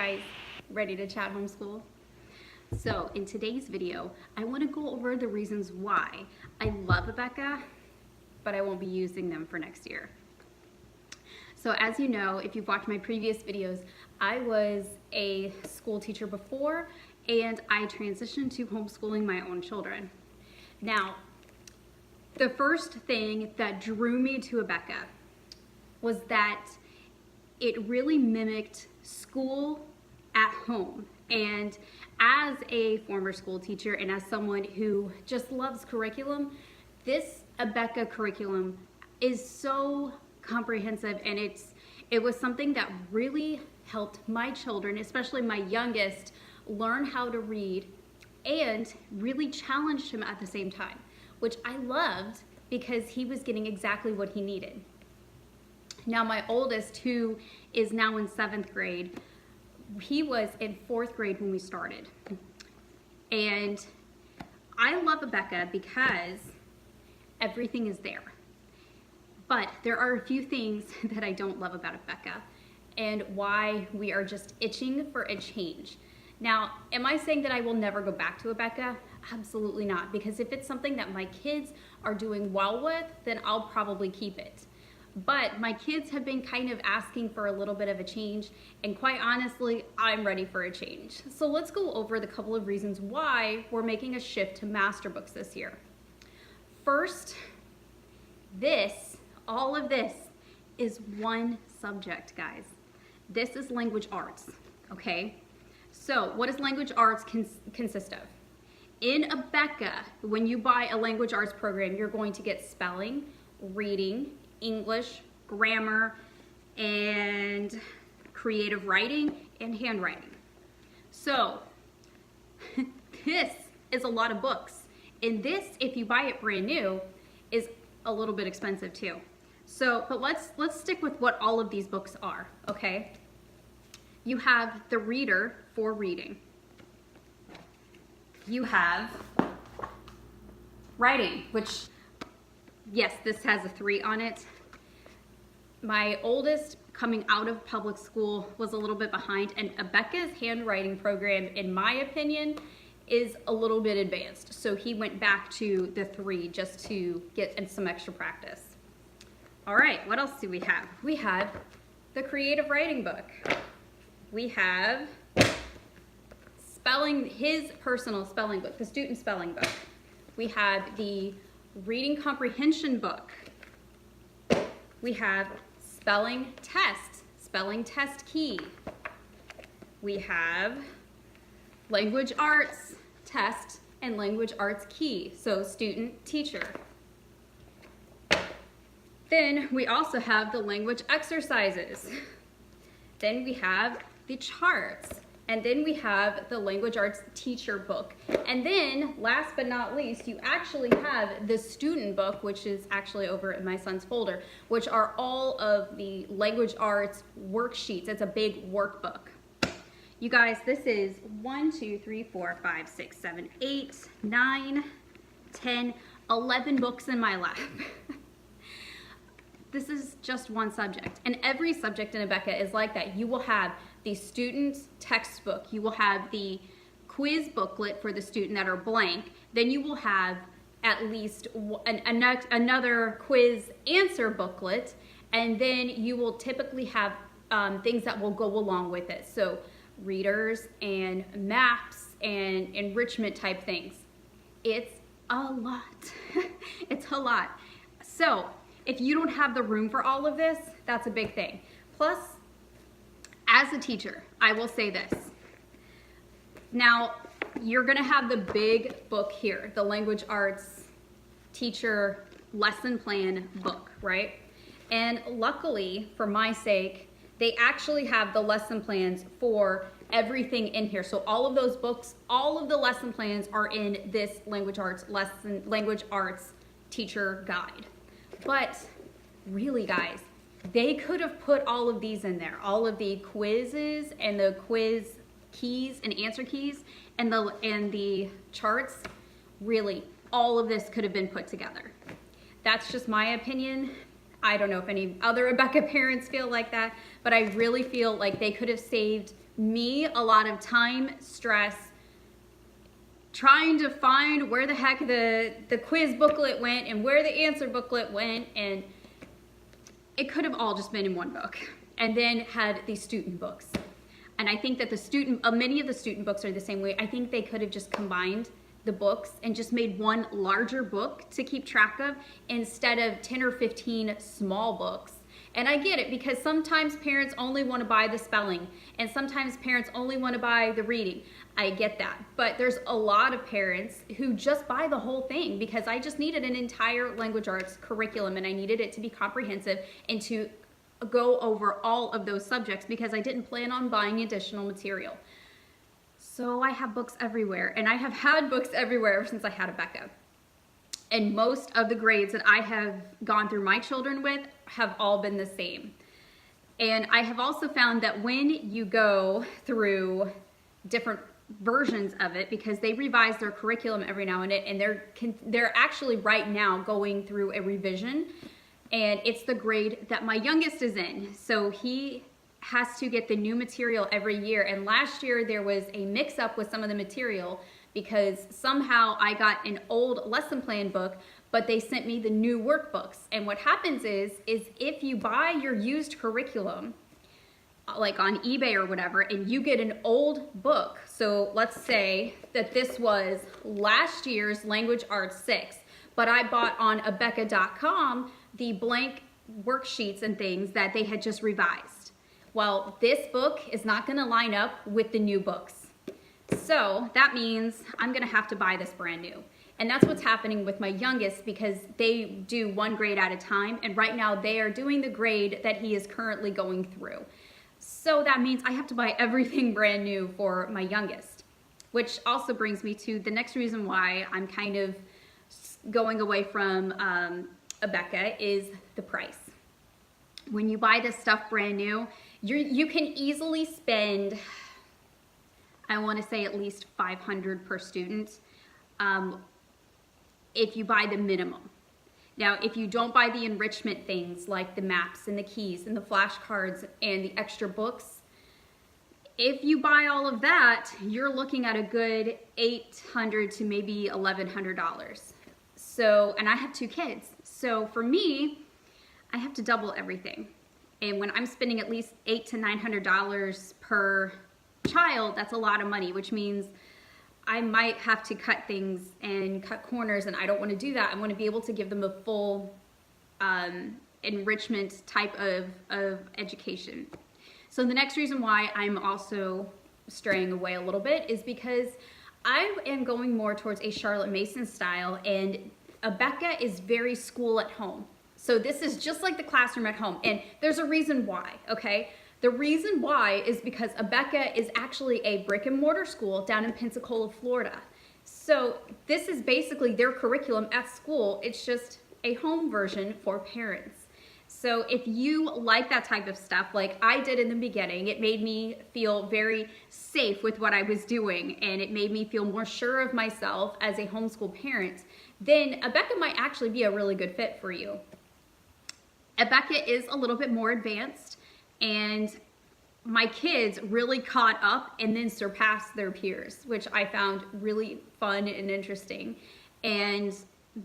guys, ready to chat homeschool? So in today's video, I want to go over the reasons why I love Abeka, but I won't be using them for next year. So as you know, if you've watched my previous videos, I was a school teacher before and I transitioned to homeschooling my own children. Now, the first thing that drew me to Abeka was that it really mimicked school at home. And as a former school teacher and as someone who just loves curriculum, this Abeka curriculum is so comprehensive, and it was something that really helped my children, especially my youngest, learn how to read and really challenged him at the same time, which I loved because he was getting exactly what he needed. Now my oldest, who is now in 7th grade, he was in 4th grade when we started. And I love Abeka because everything is there. But there are a few things that I don't love about Abeka and why we are just itching for a change. Now, am I saying that I will never go back to Abeka? Absolutely not, because if it's something that my kids are doing well with, then I'll probably keep it. But my kids have been kind of asking for a little bit of a change, and quite honestly, I'm ready for a change. So let's go over the couple of reasons why we're making a shift to master books this year. First, all of this is one subject, guys. This is language arts, okay? So what does language arts consist of? In Abeka, when you buy a language arts program, you're going to get spelling, reading, English, grammar, and creative writing and handwriting. So this is a lot of books. And this, if you buy it brand new, is a little bit expensive too. So, but let's stick with what all of these books are, okay? You have the reader for reading. You have writing, which, yes, this has a 3 on it. My oldest, coming out of public school, was a little bit behind, and Abeka's handwriting program, in my opinion, is a little bit advanced. So he went back to the 3 just to get in some extra practice. All right, what else do we have? We have the creative writing book. We have his personal spelling book, the student spelling book. We have the reading comprehension book. We have spelling test key. We have language arts test and language arts key, so student teacher. Then we also have the language exercises. Then we have the charts. And then we have the language arts teacher book. And then last but not least, you actually have the student book, which is actually over in my son's folder, which are all of the language arts worksheets. It's a big workbook. You guys, this is 1, 2, 3, 4, 5, 6, 7, 8, 9, 10, 11 books in my lap. This is just one subject, and every subject in Abeka is like that. You will have the student's textbook, you will have the quiz booklet for the student that are blank, then you will have at least another quiz answer booklet, and then you will typically have things that will go along with it. So readers and maps and enrichment type things. It's a lot. It's a lot. So if you don't have the room for all of this, that's a big thing. Plus, as a teacher, I will say this. Now, you're gonna have the big book here, the language arts teacher lesson plan book, right? And luckily, for my sake, they actually have the lesson plans for everything in here. So all of those books, all of the lesson plans are in this language arts teacher guide. But really, guys, they could have put all of these in there, all of the quizzes and the quiz keys and answer keys and the charts. Really, all of this could have been put together. That's just my opinion. I don't know if any other Abeka parents feel like that, but I really feel like they could have saved me a lot of time, stress, trying to find where the heck the quiz booklet went and where the answer booklet went, and it could have all just been in one book. And then had the student books. And I think that many of the student books are the same way. I think they could have just combined the books and just made one larger book to keep track of instead of 10 or 15 small books. And I get it, because sometimes parents only want to buy the spelling and sometimes parents only want to buy the reading. I get that. But there's a lot of parents who just buy the whole thing because I just needed an entire language arts curriculum and I needed it to be comprehensive and to go over all of those subjects because I didn't plan on buying additional material. So I have books everywhere, and I have had books everywhere ever since I had Abeka. And most of the grades that I have gone through my children with have all been the same. And I have also found that when you go through different versions of it, because they revise their curriculum every now and then, and they're actually right now going through a revision, and it's the grade that my youngest is in. So he has to get the new material every year. And last year there was a mix up with some of the material because somehow I got an old lesson plan book, but they sent me the new workbooks. And what happens is if you buy your used curriculum, like on eBay or whatever, and you get an old book, so let's say that this was last year's Language Arts 6, but I bought on Abeka.com the blank worksheets and things that they had just revised. Well, this book is not going to line up with the new books. So that means I'm going to have to buy this brand new. And that's what's happening with my youngest because they do one grade at a time. And right now they are doing the grade that he is currently going through. So that means I have to buy everything brand new for my youngest, which also brings me to the next reason why I'm kind of going away from Abeka is the price. When you buy this stuff brand new, you can easily spend, I want to say at least $500 per student if you buy the minimum. Now, if you don't buy the enrichment things like the maps and the keys and the flashcards and the extra books, if you buy all of that, you're looking at a good $800 to maybe $1,100. So, and I have 2 kids. So for me, I have to double everything. And when I'm spending at least $800 to $900 per child, that's a lot of money, which means I might have to cut things and cut corners, and I don't want to do that. I want to be able to give them a full enrichment type of education. So the next reason why I'm also straying away a little bit is because I am going more towards a Charlotte Mason style, and Abeka is very school at home. So this is just like the classroom at home, and there's a reason why, okay? The reason why is because Abeka is actually a brick and mortar school down in Pensacola, Florida. So this is basically their curriculum at school. It's just a home version for parents. So if you like that type of stuff, like I did in the beginning, it made me feel very safe with what I was doing, and it made me feel more sure of myself as a homeschool parent, then Abeka might actually be a really good fit for you. Abeka is a little bit more advanced, and my kids really caught up and then surpassed their peers, which I found really fun and interesting. And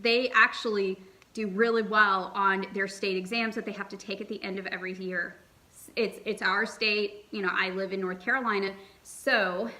they actually do really well on their state exams that they have to take at the end of every year. It's our state, you know, I live in North Carolina, so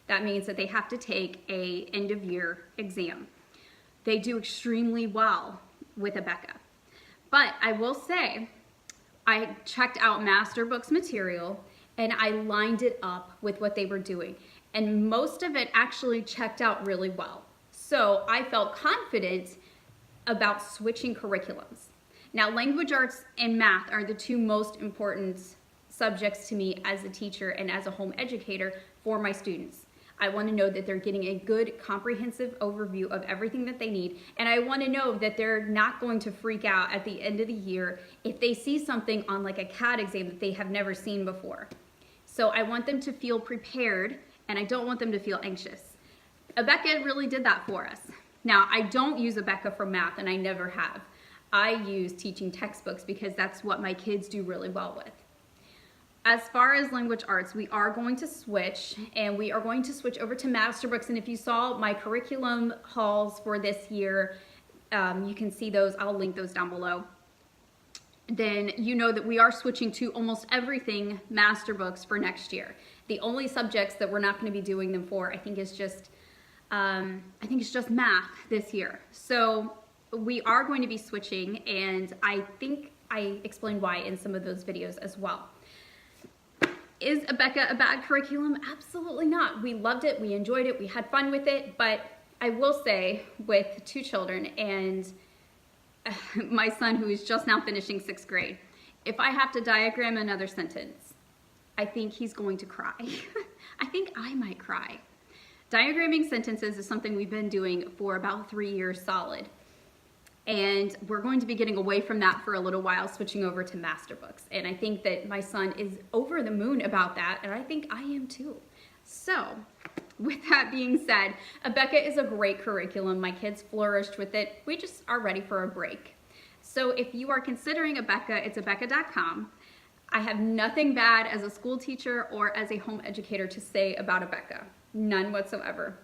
that means that they have to take a end of year exam. They do extremely well with Abeka. But I will say, I checked out Master Books material and I lined it up with what they were doing. And most of it actually checked out really well. So I felt confident about switching curriculums. Now, language arts and math are the 2 most important subjects to me as a teacher and as a home educator for my students. I want to know that they're getting a good comprehensive overview of everything that they need, and I want to know that they're not going to freak out at the end of the year if they see something on like a CAD exam that they have never seen before. So I want them to feel prepared, and I don't want them to feel anxious. Abeka really did that for us. Now, I don't use Abeka for math, and I never have. I use teaching textbooks because that's what my kids do really well with. As far as language arts, we are going to switch, and we are going to switch over to Masterbooks. And if you saw my curriculum hauls for this year, you can see those. I'll link those down below. Then you know that we are switching to almost everything Masterbooks for next year. The only subjects that we're not going to be doing them for, I think it's just math this year. So we are going to be switching, and I think I explained why in some of those videos as well. Is Abeka a bad curriculum? Absolutely not. We loved it, we enjoyed it, we had fun with it, but I will say with 2 children and my son who is just now finishing 6th grade, if I have to diagram another sentence, I think he's going to cry. I think I might cry. Diagramming sentences is something we've been doing for about 3 years solid. And we're going to be getting away from that for a little while, switching over to Masterbooks. And I think that my son is over the moon about that, and I think I am too. So, with that being said, Abeka is a great curriculum. My kids flourished with it. We just are ready for a break. So if you are considering Abeka, it's abeka.com. I have nothing bad as a school teacher or as a home educator to say about Abeka. None whatsoever.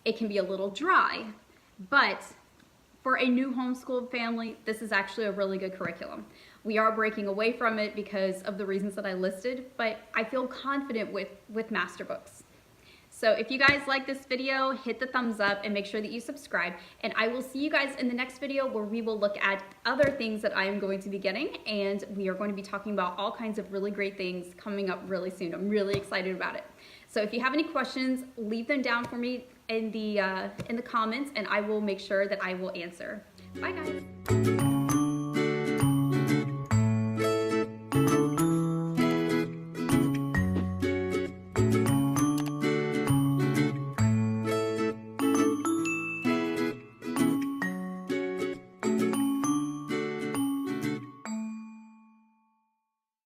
It can be a little dry, but for a new homeschooled family, this is actually a really good curriculum. We are breaking away from it because of the reasons that I listed, but I feel confident with Masterbooks. So if you guys like this video, hit the thumbs up and make sure that you subscribe. And I will see you guys in the next video where we will look at other things that I am going to be getting. And we are going to be talking about all kinds of really great things coming up really soon. I'm really excited about it. So if you have any questions, leave them down for me in the comments, and I will make sure that I will answer. Bye guys.